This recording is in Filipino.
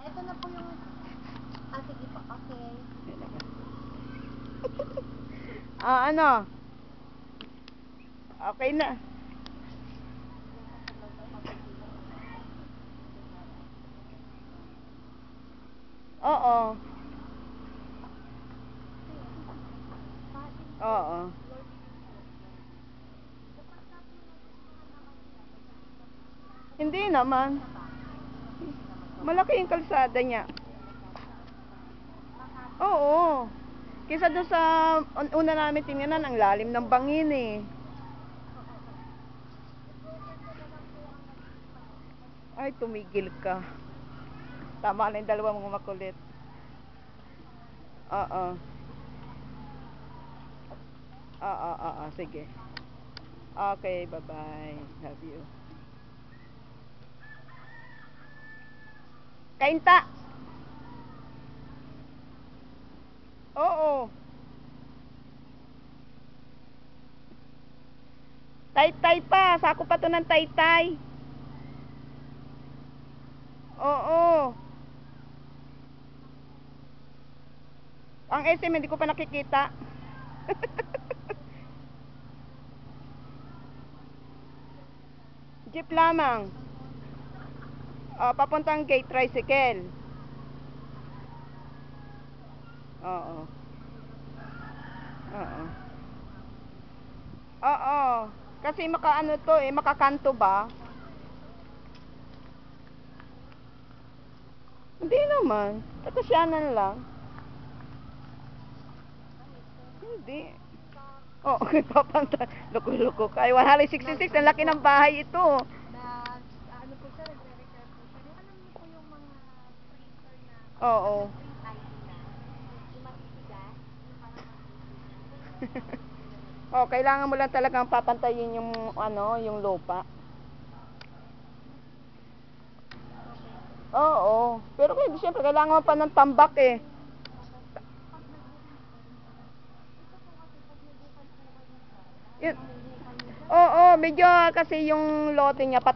Ito na po yung... Ah, sige po. Okay. Ano? Okay na. Oo. Oo. Hindi naman. Malaki yung kalsada niya. Oo. Kaysa doon sa una namin tingnan, ang lalim ng bangin eh. Ay, tumigil ka. Tama lang yung dalawa mong makulit. Oo. Oo. Sige. Okay, bye-bye. Love you. Kainta! Oo. Taytay pa. Sako pa to ng taytay. Oo. Ang SM hindi ko pa nakikita. Jeep lamang. Papuntang gate tricycle. Oo. Oo. Oo. Kasi makaano to eh, makakanto ba? Hindi naman. Tatasyanan lang. Hindi. Oh, papanta. Loko-loko kayo. 166, ang laki ng bahay ito. Ano po siya, nagre-repair po siya. Alam niyo po yung mga printer na... Oo. Print ID na. Yung matitigas. Yung parang matitigas. Oh, kailangan mo lang talagang papantayin yung ano, yung lupa. Oo. Pero siyempre kailangan mo pa ng tambak eh. Yun. Oo, medyo kasi yung lote niya